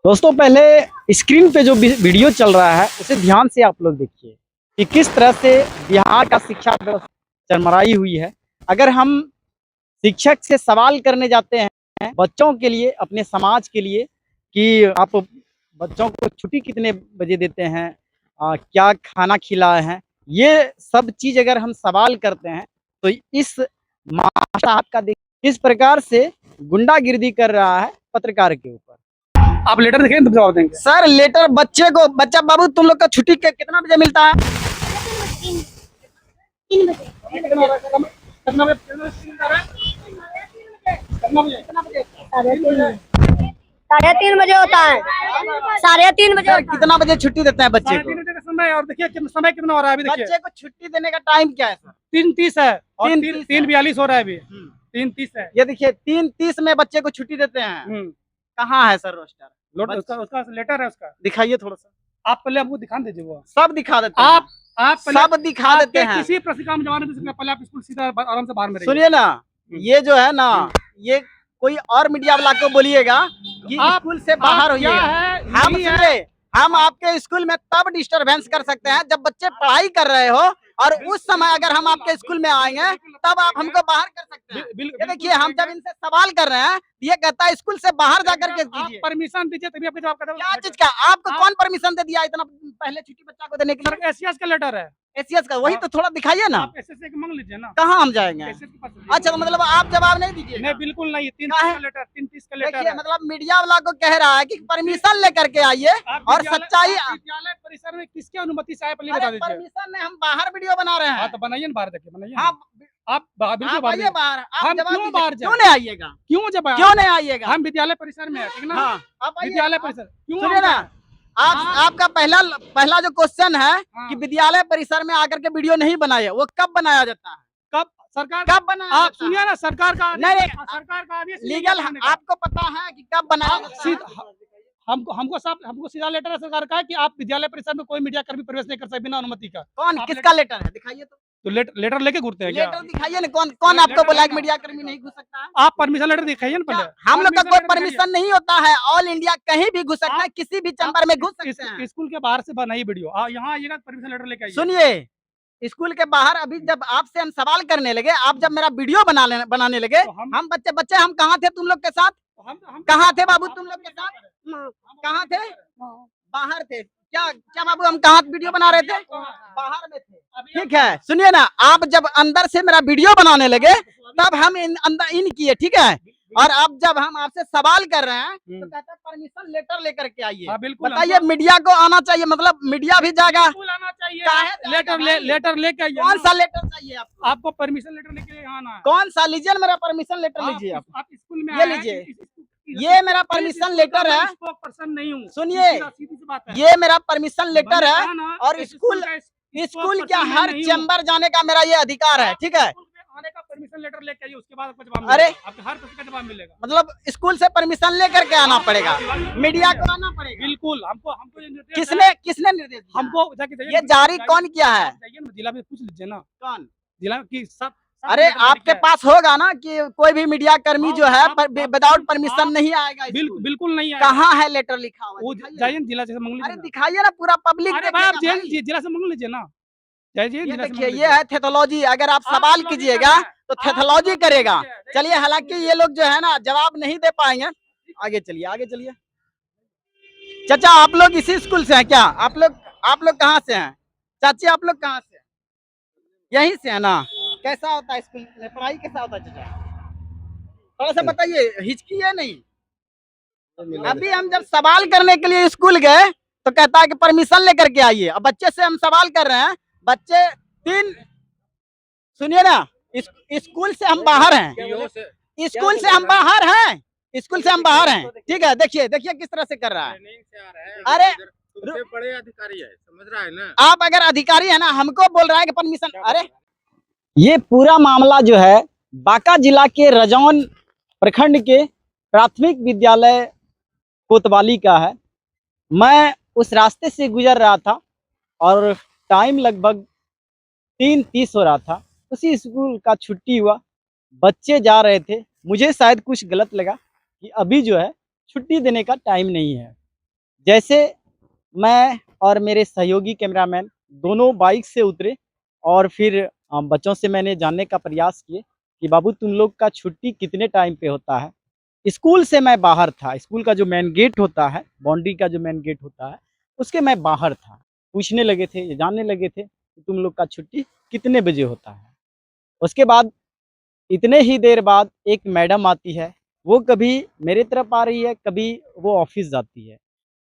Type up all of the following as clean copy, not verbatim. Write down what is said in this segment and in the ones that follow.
दोस्तों पहले स्क्रीन पे जो वीडियो चल रहा है उसे ध्यान से आप लोग देखिए कि किस तरह से बिहार का शिक्षा व्यवस्था चरमराई हुई है। अगर हम शिक्षक से सवाल करने जाते हैं बच्चों के लिए, अपने समाज के लिए कि आप बच्चों को छुट्टी कितने बजे देते हैं, क्या खाना खिलाए हैं, ये सब चीज़ अगर हम सवाल करते हैं तो इस मास्टर साहब का देखिए किस प्रकार से गुंडागिर्दी कर रहा है पत्रकार के ऊपर। आप लेटर देखें तब जवाब देंगे। सर लेटर बच्चा बाबू तुम लोग का छुट्टी कितना बजे मिलता है? 3 बजे। कितना बजे? साढ़े तीन बजे होता है। 3:30 बजे सर कितना बजे छुट्टी देते हैं बच्चे को? 3 बजे का समय। और देखिए समय कितना हो रहा है अभी, देखिए बच्चे को छुट्टी देने का टाइम क्या है सर? 3:30 है और 3:30 3:42 हो रहा है अभी। 3:30 है। ये देखिए 3:30 में बच्चे को छुट्टी देते हैं। कहाँ है सर रोस्टर? उसका लेटर है उसका। दिखाइए थोड़ा सा। आप पहले हमको दिखा दीजिए। वो सब दिखा देते हैं। आप सब दिखा देते हैं। किसी प्रशिक्षण जमाने में पहले आप स्कूल सीधा आराम से बाहर में रहिए। सुनिए ना, ये जो है ना, ये कोई और मीडिया वाला को बोलिएगा कि स्कूल से बाहर होइए। हम सुनिए, हम आपके स्कूल में तब डिस्टरबेंस कर सकते हैं जब बच्चे पढ़ाई कर रहे हो, और उस समय अगर हम आपके स्कूल में आएंगे तब आप हमको बाहर कर सकते हैं। ये देखिए हम जब इनसे सवाल कर रहे हैं ये कहता है स्कूल से बाहर जाकर के कीजिए। परमिशन दीजिए तभी आपके जवाब का। क्या चीज का? आपको कौन परमिशन दे दिया इतना पहले छुट्टी बच्चा को देने के लिए? एसीएस का लेटर है। एसीएस का? वही तो थोड़ा दिखाइए ना। आप एसएस से मांग लीजिए ना। कहाँ हम जाएंगे? अच्छा तो मतलब आप जवाब नहीं दीजिए? नहीं बिल्कुल नहीं। 3:30 का लेटर देखिए मतलब मीडिया वाला को कह रहा है कि परमिशन लेकर के आइए, और सच्चाई विद्यालय परिसर में किसके अनुमति से आए पहले बता दीजिए। परमिशन में हम बाहर वीडियो बना रहे हैं। हाँ तो बनाइए ना, बाहर देखिए बनाइए। हाँ आप बिल्कुल आप आइए बाहर। आप हम जवाब क्यों बाहर दीजिए। क्यों नहीं आइएगा? क्यों नहीं आइएगा? हम विद्यालय परिसर में है, ठीक ना? हाँ आप आइए। विद्यालय परिसर क्यों? सुनिए ना, आपका पहला जो क्वेश्चन है कि विद्यालय परिसर में आकर के वीडियो नहीं बनाए, वो कब बनाया जाता है? कब सरकार कब बनाया? आप सुनिए ना, सरकार का नहीं सरकार का आदेश लीगल आपको पता है कि कब बनाया जाता है? हमको सीधा लेटर है सरकार का कि आप विद्यालय परिसर में कोई मीडिया कर्मी प्रवेश नहीं कर सकते बिना अनुमति का। कौन किसका लेटर है? दिखाइए तो लेटर लेके घूरते हैं क्या? लेटर दिखाइए ना। कौन आपको बोला कि मीडिया कर्मी नहीं घुस सकता है? आप परमिशन लेटर दिखाइए ना पहले। हम लोग का कोई परमिशन नहीं होता है। ऑल इंडिया कहीं भी घुस सकता है, किसी भी चैम्बर में घुस सकते हैं। स्कूल के बाहर से बनाई वीडियो, यहाँ आइएगा परमिशन लेटर लेके आइए। सुनिए, स्कूल के बाहर अभी जब आपसे हम सवाल करने लगे, आप जब मेरा वीडियो बनाने लगे, हम बच्चे हम कहाँ थे तुम लोग के साथ? कहाँ थे बाबू तुम लोग के साथ? कहाँ थे? बाहर थे। क्या बाबू हम कहाँ वीडियो बना रहे थे? बाहर में थे। ठीक है सुनिए ना, आप जब अंदर से मेरा वीडियो बनाने लगे तब हम अंदर इन किए, ठीक है? और अब जब हम आपसे सवाल कर रहे हैं तो कहते हैं परमिशन लेटर लेकर के आइए। बताइए मीडिया को आना चाहिए, मतलब मीडिया भी जाएगा। आना चाहिए। लेटर लेके आइए। कौन सा लेटर चाहिए आपको? आपको परमिशन लेटर लेके आना है। कौन सा? लीजिए मेरा परमिशन लेटर लीजिए। आप स्कूल में ये लीजिए, ये मेरा परमिशन लेटर है। पर्सन नहीं हूँ। सुनिए, ये मेरा परमिशन लेटर है, और स्कूल क्या हर चैम्बर जाने का मेरा ये अधिकार है, ठीक है? आने का परमिशन लेटर लेके आइए, उसके बाद आपको जवाब अरे आपके हर प्रश्न का जवाब मिलेगा। मतलब स्कूल से परमिशन लेकर के आना पड़ेगा, मीडिया को आना पड़ेगा? बिल्कुल। हमको किसने निर्देश दिया? हमको ये जारी कौन किया है? जिला में पूछ लीजिए ना। कौन जिला की सब? अरे आपके पास होगा ना कि कोई भी मीडिया कर्मी जो है विदाउट परमिशन नहीं आएगा? बिल्कुल नहीं आएगा। कहाँ है लेटर लिखा हुआ? जाइए जिला से मांग लीजिए। अरे दिखाइए ना, पूरा पब्लिक। अरे भाई आप जिला से मांग लीजिए ना। ये देखिए, ये है थेथोलॉजी। अगर आप सवाल कीजिएगा तो थेथोलॉजी करेगा। चलिए, हालांकि ये लोग जो है ना जवाब नहीं दे पाएंगे। आगे चलिए। चाचा आप लोग इसी स्कूल से हैं क्या? आप लोग कहाँ से हैं? चाची आप लोग कहाँ से हैं? यहीं से है ना? कैसा होता है स्कूल में पढ़ाई? कैसा होता है चाचा? थोड़ा सा बताइए, हिचकिए नहीं। अभी हम जब सवाल करने के लिए स्कूल गए तो कहता है कि परमिशन लेकर के आइए। अब बच्चे से हम सवाल कर रहे हैं, बच्चे सुनिए ना, स्कूल से हम बाहर हैं। स्कूल से हम बाहर हैं। ठीक है, देखिए किस तरह से कर रहा है। अरे बड़े अधिकारी है, समझ रहा है ना? आप अगर अधिकारी है ना, हमको बोल रहा है कि परमिशन। अरे ये पूरा मामला जो है बांका जिला के रजौन प्रखंड के प्राथमिक विद्यालय कोतवाली का है। मैं उस रास्ते से गुजर रहा था और टाइम लगभग 3:30 हो रहा था। उसी स्कूल का छुट्टी हुआ, बच्चे जा रहे थे। मुझे शायद कुछ गलत लगा कि अभी जो है छुट्टी देने का टाइम नहीं है। जैसे मैं और मेरे सहयोगी कैमरामैन दोनों बाइक से उतरे और फिर बच्चों से मैंने जानने का प्रयास किए कि बाबू तुम लोग का छुट्टी कितने टाइम पे होता है। स्कूल से मैं बाहर था, स्कूल का जो मेन गेट होता है, बाउंड्री का जो मेन गेट होता है, उसके मैं बाहर था। पूछने लगे थे, ये जानने लगे थे कि तुम लोग का छुट्टी कितने बजे होता है। उसके बाद इतने ही देर बाद एक मैडम आती है, वो कभी मेरे तरफ आ रही है, कभी वो ऑफिस जाती है।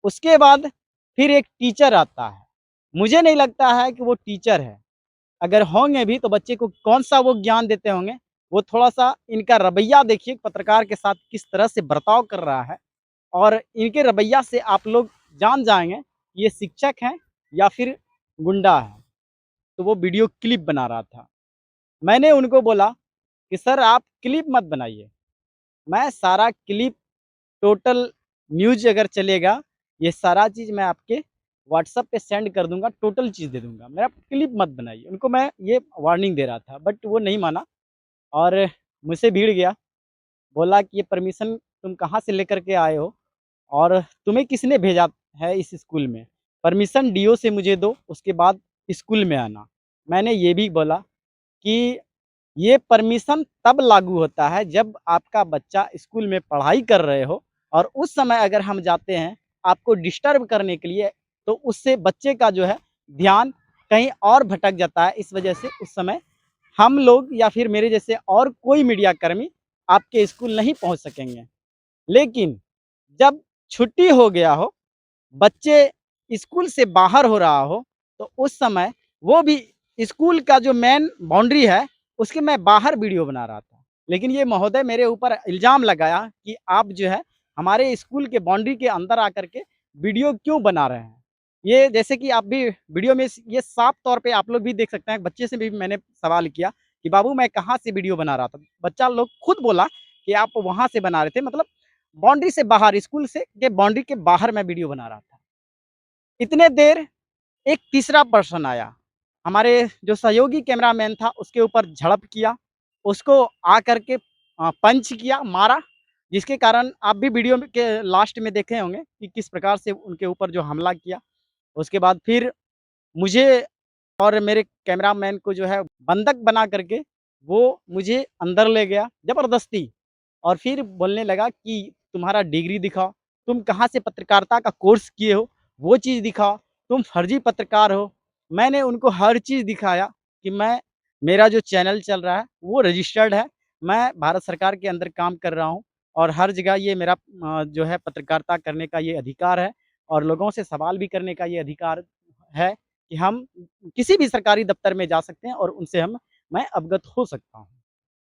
उसके बाद फिर एक टीचर आता है। मुझे नहीं लगता है कि वो टीचर है। अगर होंगे भी तो बच्चे को कौन-सा वो ज्ञान देते होंगे। वो थोड़ा-सा इनका रवैया देखिए पत्रकार के साथ किस तरह से बर्ताव कर रहा है और इनके रवैया से आप लोग जान जाएँगे ये शिक्षक हैं या फिर गुंडा है। तो वो वीडियो क्लिप बना रहा था। मैंने उनको बोला कि सर आप क्लिप मत बनाइए। मैं सारा क्लिप टोटल न्यूज़ अगर चलेगा, ये सारा चीज़ मैं आपके व्हाट्सएप पे सेंड कर दूँगा, टोटल चीज़ दे दूँगा। मेरा क्लिप मत बनाइए। उनको मैं ये वार्निंग दे रहा था, बट वो नहीं माना और मुझसे भिड़ गया। बोला कि ये परमिशन तुम कहाँ से लेकर के आए हो और तुम्हें किसने भेजा है इस स्कूल में? परमिशन डीओ से मुझे दो, उसके बाद स्कूल में आना। मैंने ये भी बोला कि ये परमिशन तब लागू होता है जब आपका बच्चा स्कूल में पढ़ाई कर रहे हो और उस समय अगर हम जाते हैं आपको डिस्टर्ब करने के लिए तो उससे बच्चे का जो है ध्यान कहीं और भटक जाता है। इस वजह से उस समय हम लोग या फिर मेरे जैसे और कोई मीडिया कर्मी आपके स्कूल नहीं पहुंच सकेंगे। लेकिन जब छुट्टी हो गया हो, बच्चे स्कूल से बाहर हो रहा हो, तो उस समय वो भी स्कूल का जो मेन बाउंड्री है, उसके मैं बाहर वीडियो बना रहा था। लेकिन ये महोदय मेरे ऊपर इल्ज़ाम लगाया कि आप जो है हमारे स्कूल के बाउंड्री के अंदर आकर के वीडियो क्यों बना रहे हैं? ये जैसे कि आप भी वीडियो में ये साफ तौर पे आप लोग भी देख सकते हैं, बच्चे से भी मैंने सवाल किया कि बाबू मैं कहाँ से वीडियो बना रहा था? बच्चा लोग खुद बोला कि आप वहाँ से बना रहे थे, मतलब बाउंड्री से बाहर, स्कूल से के बाउंड्री के बाहर मैं वीडियो बना रहा था। इतने देर एक तीसरा पर्सन आया, हमारे जो सहयोगी कैमरामैन था उसके ऊपर झड़प किया, उसको आकर के पंच किया, मारा, जिसके कारण आप भी वीडियो में के लास्ट में देखे होंगे कि किस प्रकार से उनके ऊपर जो हमला किया। उसके बाद फिर मुझे और मेरे कैमरामैन को जो है बंधक बना करके वो मुझे अंदर ले गया ज़बरदस्ती और फिर बोलने लगा कि तुम्हारा डिग्री दिखाओ, तुम कहाँ से पत्रकारिता का कोर्स किए हो, वो चीज़ दिखाओ, तुम फर्जी पत्रकार हो। मैंने उनको हर चीज़ दिखाया कि मैं मेरा जो चैनल चल रहा है वो रजिस्टर्ड है, मैं भारत सरकार के अंदर काम कर रहा हूँ और हर जगह ये मेरा जो है पत्रकारिता करने का ये अधिकार है और लोगों से सवाल भी करने का ये अधिकार है कि हम किसी भी सरकारी दफ्तर में जा सकते हैं और उनसे मैं अवगत हो सकता हूँ।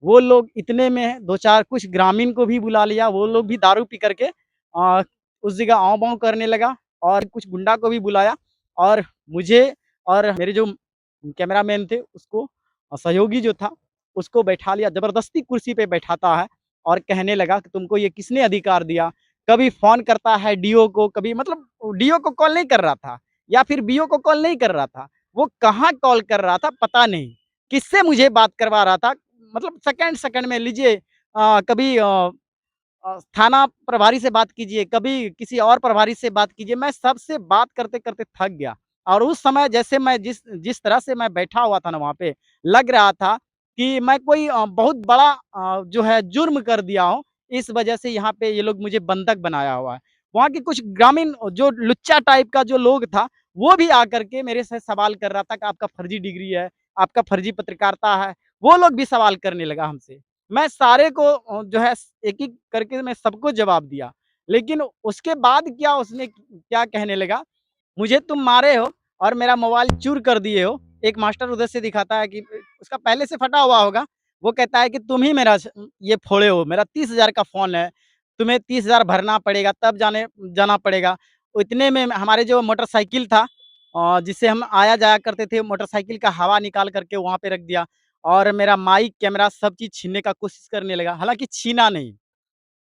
वो लोग इतने में 2-4 कुछ ग्रामीण को भी बुला लिया, वो लोग भी दारू पी कर के उस जगह आव-भाव करने लगा और कुछ गुंडा को भी बुलाया और मुझे और मेरे जो कैमरामैन थे उसको सहयोगी जो था, उसको बैठा लिया, ज़बरदस्ती कुर्सी पे बैठाता है और कहने लगा कि तुमको ये किसने अधिकार दिया? कभी फ़ोन करता है डीओ को, कभी मतलब डीओ को कॉल नहीं कर रहा था या फिर बीओ को कॉल नहीं कर रहा था। वो कहाँ कॉल कर रहा था पता नहीं, किससे मुझे बात करवा रहा था, मतलब सेकंड-सेकंड में लीजिए कभी थाना प्रभारी से बात कीजिए, कभी किसी और प्रभारी से बात कीजिए, मैं सबसे बात करते-करते थक गया। और उस समय जैसे मैं जिस जिस तरह से मैं बैठा हुआ था ना वहाँ पे, लग रहा था कि मैं कोई बहुत बड़ा जो है जुर्म कर दिया हूँ, इस वजह से यहाँ पे ये लोग मुझे बंधक बनाया हुआ है। वहाँ के कुछ ग्रामीण जो लुच्चा टाइप का जो लोग था, वो भी आकर के मेरे से सवाल कर रहा था कि आपका फर्जी डिग्री है, आपका फर्जी पत्रकारिता है, वो लोग भी सवाल करने लगा हमसे। मैं सारे को जो है एक-एक करके मैं सबको जवाब दिया। लेकिन उसके बाद क्या उसने क्या कहने लगा, मुझे तुम मारे हो और मेरा मोबाइल चूर कर दिए हो। एक मास्टर उधर से दिखाता है कि उसका पहले से फटा हुआ होगा। वो कहता है कि तुम ही मेरा ये फोड़े हो, मेरा 30,000 का फ़ोन है, तुम्हें 30,000 भरना पड़ेगा तब जाना पड़ेगा। इतने में हमारे जो मोटरसाइकिल था जिससे हम आया-जाया करते थे, मोटरसाइकिल का हवा निकाल कर के वहाँ पे रख दिया। और मेरा माइक, कैमरा सब चीज़ छीनने का कोशिश करने लगा, हालाँकि छीना नहीं,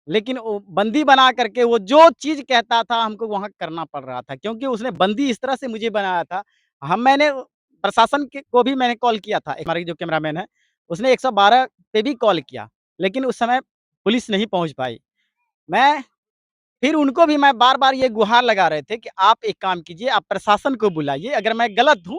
लेकिन वो बंदी बना करके वो जो चीज़ कहता था हमको वहाँ करना पड़ रहा था क्योंकि उसने बंदी इस तरह से मुझे बनाया था। मैंने प्रशासन के को भी मैंने कॉल किया था, हमारी जो कैमरामैन है, उसने 112 पे भी कॉल किया, लेकिन उस समय पुलिस नहीं पहुँच पाई। मैं फिर उनको भी मैं बार-बार ये गुहार लगा रहे थे कि आप एक काम कीजिए, आप प्रशासन को बुलाइए, अगर मैं गलत हूँ,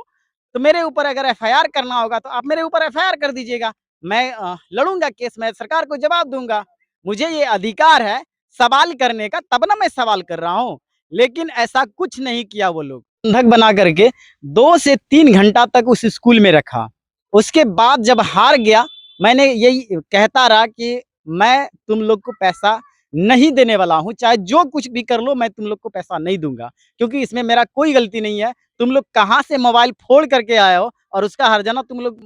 तो मेरे ऊपर अगर एफआईआर करना होगा, तो आप मेरे ऊपर एफआईआर कर दीजिएगा। मैं लड़ूँगा केस, मैं सरकार को जवाब दूँगा। मुझे ये अधिकार है सवाल करने का, तब ना मैं सवाल कर रहा हूँ। लेकिन ऐसा कुछ नहीं किया वो लोग। बंधक बना करके 2 से 3 घंटा तक उस स्कूल में रखा। उसके बाद जब हार गया, मैंने यही कहता रहा कि मैं तुम लोग को पैसा नहीं देने वाला हूँ, चाहे जो कुछ भी कर लो, मैं तुम लोग को पैसा नहीं दूँगा, क्योंकि इसमें मेरा कोई गलती नहीं है। तुम लोग कहाँ से मोबाइल फोड़ करके आए हो और उसका हर्जाना तुम लोग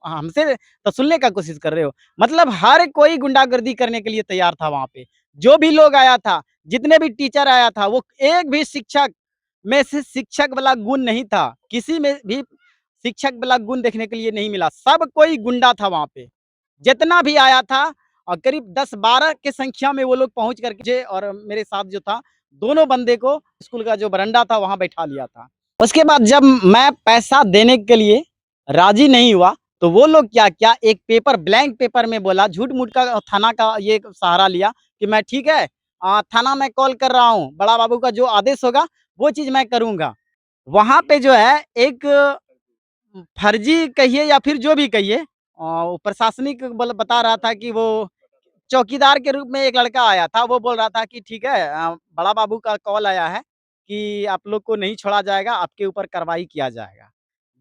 हमसे वसूलने का कोशिश कर रहे हो। मतलब हर कोई गुंडागर्दी करने के लिए तैयार था वहाँ पे। जो भी लोग आया था, जितने भी टीचर आया था, वो एक भी शिक्षक में से शिक्षक वाला गुण नहीं था। किसी में भी शिक्षक वाला गुण देखने के लिए नहीं मिला। सब कोई गुंडा था वहाँ पे। जितना भी आया था और करीब 10-12 के संख्या में वो लोग पहुँच करके मुझे और मेरे साथ जो था, दोनों बंदे को स्कूल का जो बरंडा था वहाँ बैठा लिया था। उसके बाद जब मैं पैसा देने के लिए राज़ी नहीं हुआ, तो वो लोग क्या-क्या एक पेपर ब्लैंक पेपर में बोला, झूठ-मूठ का थाना का ये सहारा लिया कि मैं ठीक है थाना में कॉल कर रहा हूँ, बड़ा बाबू का जो आदेश होगा, वो चीज़ मैं करूँगा। वहाँ पे जो है एक फर्जी कहिए या फिर जो भी कहिए वो प्रशासनिक बल बता रहा था कि वो चौकीदार के रूप में एक लड़का आया था, वो बोल रहा था कि ठीक है बड़ा बाबू का कॉल आया है कि आप लोग को नहीं छोड़ा जाएगा, आपके ऊपर कार्रवाई किया जाएगा।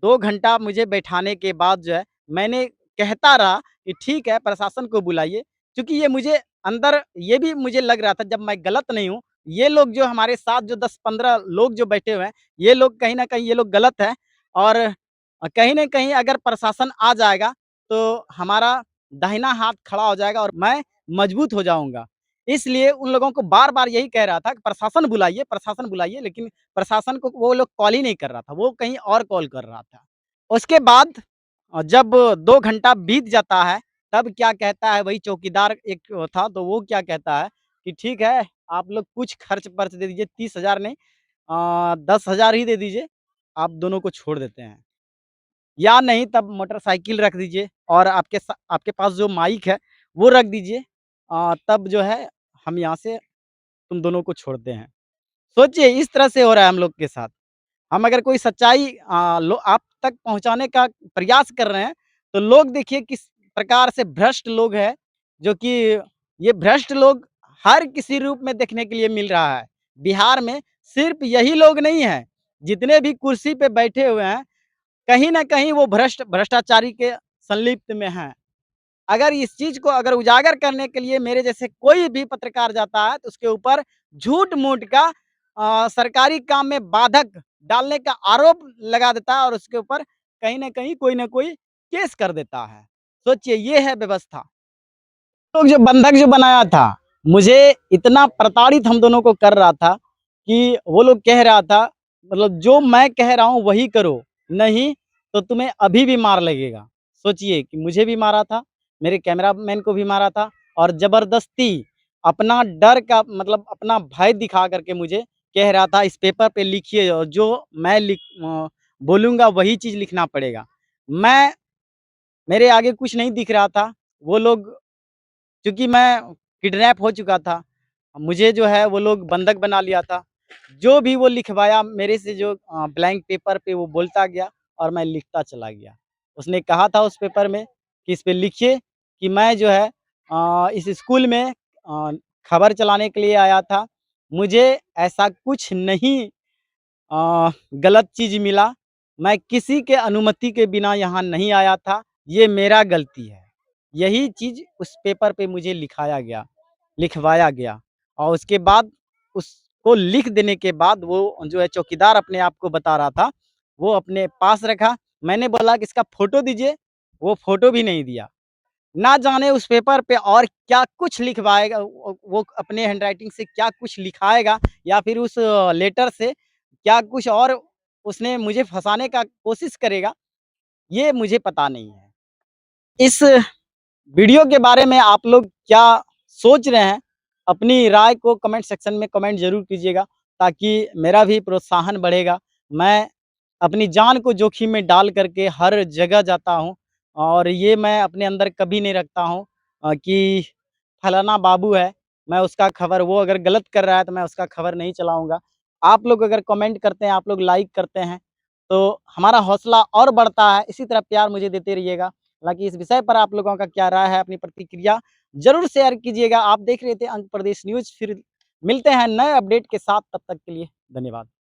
2 घंटा मुझे बैठाने के बाद जो है, मैंने कहता रहा कि ठीक है प्रशासन को बुलाइए, क्योंकि ये मुझे अंदर ये भी मुझे लग रहा था जब मैं गलत नहीं हूँ, ये लोग जो हमारे साथ जो 10-15 लोग जो बैठे हुए हैं, ये लोग कहीं न कहीं ये लोग गलत हैं और कहीं न कहीं अगर प्रशासन आ जाएगा, तो हमारा दाहिना हाथ खड़ा हो जाएगा और मैं मजबूत हो जाऊँगा। इसलिए उन लोगों को बार-बार यही कह रहा था कि प्रशासन बुलाइए, लेकिन प्रशासन को वो लोग कॉल ही नहीं कर रहा था, वो कहीं और कॉल कर रहा था। उसके बाद जब 2 घंटा बीत जाता है, तब क्या कहता है वही चौकीदार एक था, तो वो क्या कहता है कि ठीक है, आप लोग कुछ खर्च-वर्च दे दीजिए 30,000 नहीं 10,000 ही दे दीजिए, आप दोनों को छोड़ देते हैं। या नहीं तब मोटरसाइकिल रख दीजिए और आपके पास जो माइक है, वो रख दीजिए तब जो है हम यहाँ से तुम दोनों को छोड़ते हैं। सोचिए इस तरह से हो रहा है हम लोग के साथ। हम अगर कोई सच्चाई लो आप तक पहुँचाने का प्रयास कर रहे हैं, तो लोग देखिए किस प्रकार से भ्रष्ट लोग हैं, जो कि ये भ्रष्ट लोग हर किसी रूप में देखने के लिए मिल रहा है। बिहार में सिर्फ़ यही लोग नहीं हैं, जितने भी कुर्सी पे बैठे हुए हैं, कहीं न कहीं वो भ्रष्टाचारी के संलिप्त में हैं। अगर इस चीज़ को अगर उजागर करने के लिए मेरे जैसे कोई भी पत्रकार जाता है, तो उसके ऊपर झूठ-मूठ का सरकारी काम में बाधक डालने का आरोप लगा देता है और उसके ऊपर कहीं न कहीं कोई न कोई केस कर देता है। सोचिए ये है व्यवस्था। लोग जो बंधक जो बनाया था, मुझे इतना प्रताड़ित हम दोनों को कर रहा था कि वो लोग कह रहा था मतलब जो मैं कह रहा हूँ वही करो, नहीं तो तुम्हें अभी भी मार लगेगा। सोचिए कि मुझे भी मारा था, मेरे कैमरामैन को भी मारा था और ज़बरदस्ती अपना डर का मतलब अपना भय दिखा कर के मुझे कह रहा था इस पेपर पे लिखिए और जो मैं बोलूँगा वही चीज़ लिखना पड़ेगा। मैं मेरे आगे कुछ नहीं दिख रहा था, वो लोग क्योंकि मैं किडनैप हो चुका था। मुझे जो है वो लोग बंधक बना लिया था। जो भी वो लिखवाया मेरे से जो ब्लैंक पेपर पे वो बोलता गया और मैं लिखता चला गया। उसने कहा था उस पेपर में कि इस पे लिखिए कि मैं जो है इस स्कूल में खबर चलाने के लिए आया था। मुझे ऐसा कुछ नहीं गलत चीज़ मिला। मैं किसी के अनुमति के बिना यहाँ नहीं आया था। ये मेरा गलती है। यही चीज़ उस पेपर पे मुझे लिखवाया गया और उसके बाद उसको लिख देने के बाद वो जो है चौकीदार अपने आप को बता रहा था, वो अपने पास रखा। मैंने बोला कि इसका फ़ोटो दीजिए, वो फ़ोटो भी नहीं दिया। ना जाने उस पेपर पे और क्या कुछ लिखवाएगा वो अपने हैंडराइटिंग से क्या कुछ लिखाएगा या फिर उस लेटर से क्या कुछ और उसने मुझे फँसाने का कोशिश करेगा, ये मुझे पता नहीं है। इस वीडियो के बारे में आप लोग क्या सोच रहे हैं? अपनी राय को कमेंट सेक्शन में कमेंट ज़रूर कीजिएगा ताकि मेरा भी प्रोत्साहन बढ़ेगा। मैं अपनी जान को जोखिम में डाल कर के हर जगह जाता हूँ और ये मैं अपने अंदर कभी नहीं रखता हूँ कि फलाना बाबू है मैं उसका खबर, वो अगर गलत कर रहा है तो मैं उसका खबर नहीं चलाऊंगा। आप लोग अगर कमेंट करते हैं, आप लोग लाइक करते हैं तो हमारा हौसला और बढ़ता है। इसी तरह प्यार मुझे देते रहिएगा। हालांकि इस विषय पर आप लोगों का क्या राय है, अपनी प्रतिक्रिया जरूर शेयर कीजिएगा। आप देख रहे थे अंक प्रदेश न्यूज, फिर मिलते हैं नए अपडेट के साथ, तब तक के लिए धन्यवाद।